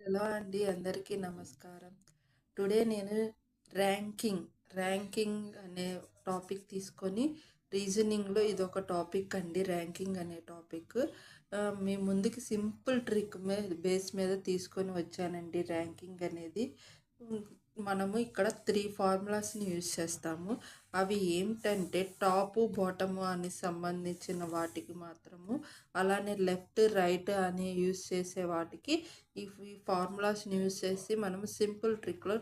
Hello అండి, అందరికీ నమస్కారం. టుడే నేను ర్యాంకింగ్ ర్యాంకింగ్ అనే టాపిక్ తీసుకొని రీజనింగ్లో ఇదొక టాపిక్ అండి. ర్యాంకింగ్ అనే టాపిక్ మీ ముందుకి సింపుల్ ట్రిక్ బేస్ మీద తీసుకొని వచ్చానండి. ర్యాంకింగ్ అనేది మనము ఇక్కడ 3 ఫార్ములాస్ని యూజ్ చేస్తాము. అవి ఏమిటంటే టాపు బాటము అని సంబంధించిన వాటికి మాత్రము, అలానే లెఫ్ట్ రైట్ అని యూజ్ చేసే వాటికి ఈ ఫార్ములాస్ని యూజ్ చేసి మనము సింపుల్ ట్రిక్లో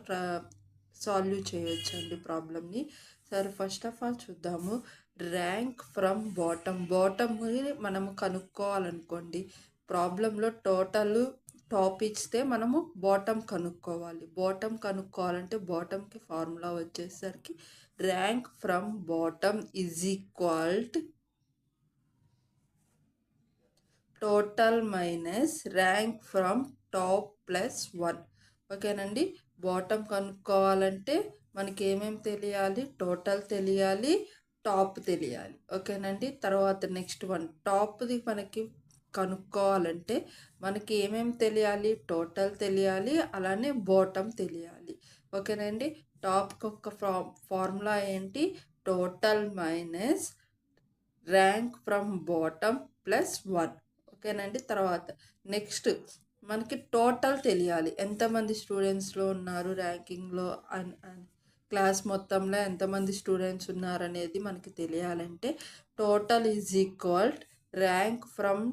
సాల్వ్ చేయొచ్చండి ప్రాబ్లమ్ని. సరే, ఫస్ట్ ఆఫ్ ఆల్ చూద్దాము. ర్యాంక్ ఫ్రమ్ బాటమ్ని మనము కనుక్కోవాలనుకోండి. ప్రాబ్లంలో టాప్ ఇస్తే మనము బాటమ్ కనుక్కోవాలంటే బాటమ్కి ఫార్ములా వచ్చేసరికి rank from bottom is equal total minus rank from top plus 1. ఓకేనండి. బాటమ్ కనుక్కోవాలంటే మనకి ఏమేమి తెలియాలి? టోటల్ తెలియాలి, టాప్ తెలియాలి. ఓకేనండి. తర్వాత నెక్స్ట్ వన్, టాప్ది మనకి కనుక్కోవాలంటే మనకి ఏమేమి తెలియాలి? టోటల్ తెలియాలి, అలానే బాటమ్ తెలియాలి. ఓకేనండి. టాప్కి ఒక ఫార్ములా ఏంటి? Total minus rank from bottom plus 1. ఓకేనండి. తర్వాత నెక్స్ట్ మనకి టోటల్ తెలియాలి. ఎంతమంది స్టూడెంట్స్లో ఉన్నారు ర్యాంకింగ్లో, క్లాస్ మొత్తంలో ఎంతమంది స్టూడెంట్స్ ఉన్నారనేది మనకి తెలియాలంటే total is equal rank from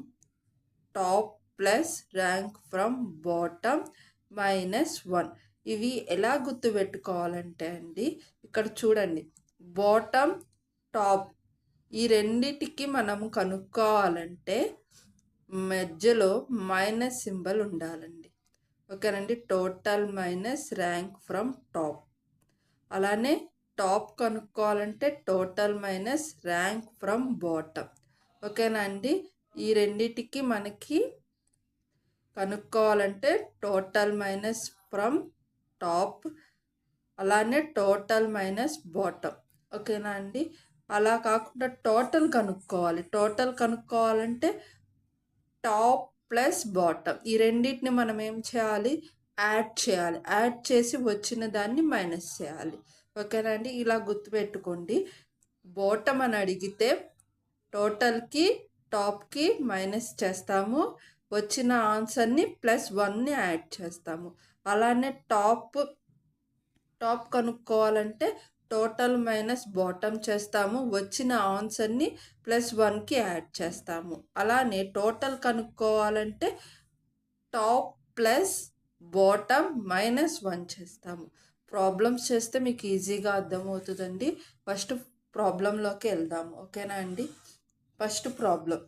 top plus rank from bottom minus 1. ఇవి ఎలా గుర్తుపెట్టుకోవాలంటే అండి, ఇక్కడ చూడండి, బాటమ్ టాప్ ఈ రెండిటికి మనము కనుక్కోవాలంటే మధ్యలో మైనస్ సింబల్ ఉండాలండి. ఓకేనండి. Total minus rank from top. అలానే టాప్ కనుక్కోవాలంటే total minus rank from bottom. ఓకేనా అండి. ఈ రెండిటికి మనకి కనుక్కోవాలంటే టోటల్ మైనస్ ఫ్రమ్ టాప్, అలానే టోటల్ మైనస్ బాటమ్. ఓకేనా అండి. అలా కాకుండా టోటల్ కనుక్కోవాలంటే టాప్ ప్లస్ బాటమ్ ఈ రెండింటిని మనం ఏం చేయాలి? యాడ్ చేసి వచ్చిన దాన్ని మైనస్ చేయాలి. ఓకేనా అండి. ఇలా గుర్తుపెట్టుకోండి. బాటమ్ అని అడిగితే టోటల్కి టాప్కి మైనస్ చేస్తాము, వచ్చిన ఆన్సర్ని +1ని యాడ్ చేస్తాము. అలానే టాప్ కనుక్కోవాలంటే టోటల్ మైనస్ బాటమ్ చేస్తాము, వచ్చిన ఆన్సర్ని +1కి యాడ్ చేస్తాము. అలానే టోటల్ కనుక్కోవాలంటే టాప్ ప్లస్ బాటమ్ -1 చేస్తాము. ప్రాబ్లమ్స్ చేస్తే మీకు ఈజీగా అర్థమవుతుందండి. ఫస్ట్ ప్రాబ్లంలోకి వెళ్దాము. ఓకేనా అండి. First problem,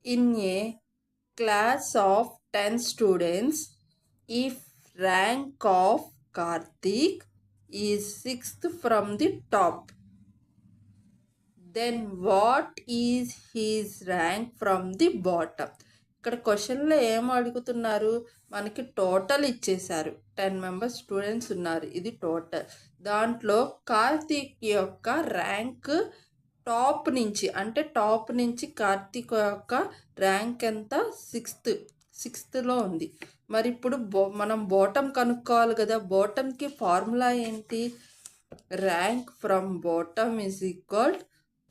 in a class of 10 students, if rank of Karthik is 6th from the top, then what is his rank from the bottom? ఇక్కడ క్వశ్చన్లో ఏం అడుగుతున్నారు? మనకి టోటల్ ఇచ్చేశారు. 10 మెంబర్స్ స్టూడెంట్స్ ఉన్నారు, ఇది టోటల్. దాంట్లో కార్తీక్ యొక్క ర్యాంక్ టాప్ నుంచి కార్తీక్ యొక్క ర్యాంక్ ఎంత? 6th ఉంది. మరి ఇప్పుడు మనం బాటమ్ కనుక్కోవాలి కదా. బాటమ్కి ఫార్ములా ఏంటి? Rank from bottom is equal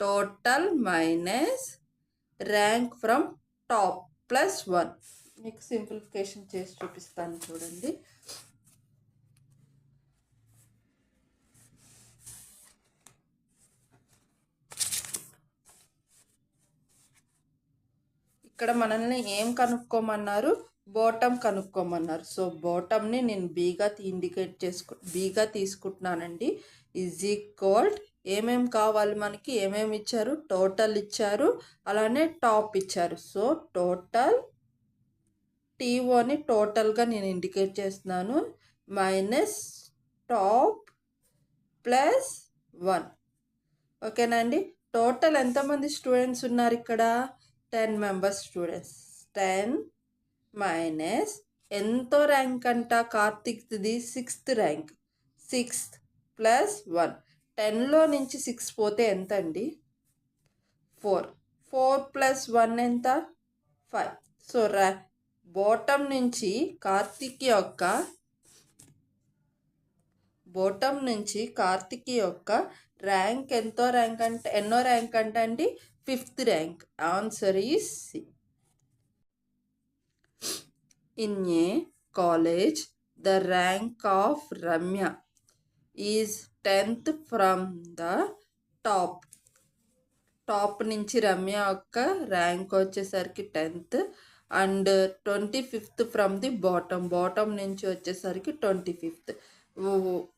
total minus rank from top +1. మీకు సింప్లిఫికేషన్ చేసి చూపిస్తాను చూడండి. ఇక్కడ మనల్ని ఏం కనుక్కోమన్నారు? బాటమ్ కనుక్కోమన్నారు. సో బాటమ్ని నేను బీగా తీసుకుంటున్నానండి. ఈజ్ ఈక్వల్ ఏమేమి కావాలి మనకి? ఏమేమి ఇచ్చారు? టోటల్ ఇచ్చారు, అలానే టాప్ ఇచ్చారు. సో టోటల్ టీఓని టోటల్గా నేను ఇండికేట్ చేస్తున్నాను, మైనస్ టాప్ +1. ఓకేనా అండి. టోటల్ ఎంతమంది స్టూడెంట్స్ ఉన్నారు ఇక్కడ? 10 మెంబర్స్ స్టూడెంట్స్. 10 మైనస్ ఎంతో ర్యాంక్ అంట కార్తిక్ది? 6th rank. 6th +1. 10లో నుంచి 6 పోతే ఎంత అండి? 4. 4 + 1 ఎంత? 5. సో బాటమ్ నుంచి కార్తిక్ యొక్క ర్యాంక్ ఎన్నో ర్యాంక్ అంటే అండి 5th rank. Answer is C. In a college the rank of Ramya is 10th from the top నుంచి రమ్య యొక్క ర్యాంక్ వచ్చేసరికి 10th and 25th from the bottom నుంచి వచ్చేసరికి 25th.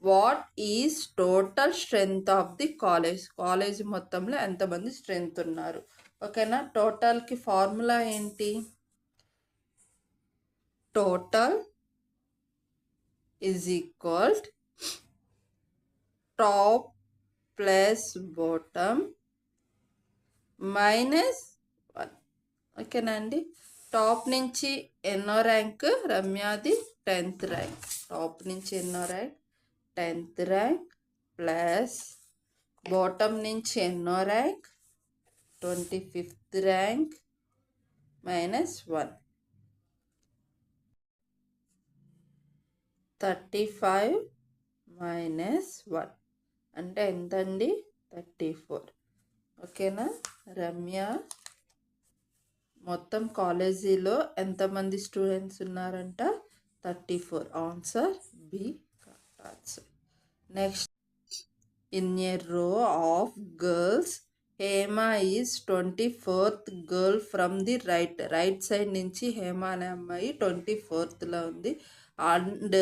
What is total strength of the college మొత్తంలో ఎంతమంది strength ఉన్నారు? ఓకేనా. టోటల్కి formula ఏంటి? Total is equal top plus bottom -1. ఓకేనా అండి. టాప్ నుంచి ఎన్నో ర్యాంక్? రమ్యాది 10th rank. టాప్ నుంచి ఎన్నో rank? 10th rank plus bottom నుంచి ఎన్నో ర్యాంక్? 25th rank -1. 35 -1 అంటే ఎంతండి? 34. ఓకేనా. రమ్య మొత్తం కాలేజీలో ఎంతమంది స్టూడెంట్స్ ఉన్నారంట? 34. Answer B correct answer. Next, in a row of girls Hema is 24th girl from the right side నుంచి హేమ అనే అమ్మాయి 24thలో ఉంది. And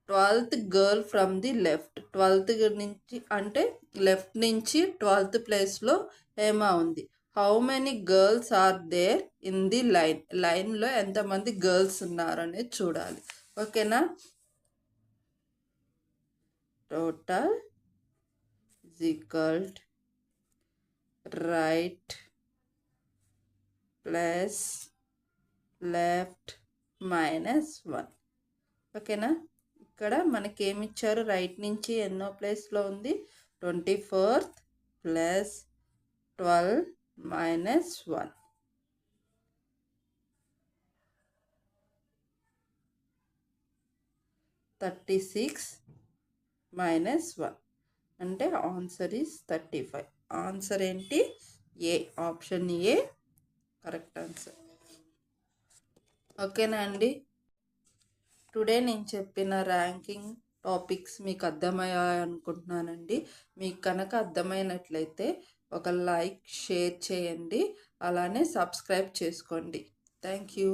12th girl from the left 12th నుంచి అంటే లెఫ్ట్ నుంచి 12th ప్లేస్లో హేమ ఉంది. How many girls are there in the లైన్లో ఎంతమంది గర్ల్స్ ఉన్నారు అనేది చూడాలి. ఓకేనా. Total is equal right plus left -1. ఓకేనా. ఇక్కడ మనకేమిచ్చారు? రైట్ నుంచి ఎన్నో ప్లేస్లో ఉంది? 24th plus 12 -1. 36 -1 అంటే ఆన్సర్ ఈజ్ 35. ఆన్సర్ ఏంటి? A. Option A correct answer. ఓకేనా అండి. టుడే నేను చెప్పిన ర్యాంకింగ్ టాపిక్స్ మీకు అర్థమయ్యాయి అనుకుంటున్నానండి. మీకు కనుక అర్థమైనట్లయితే ఒక లైక్, షేర్ చేయండి. అలానే సబ్స్క్రైబ్ చేసుకోండి. Thank you.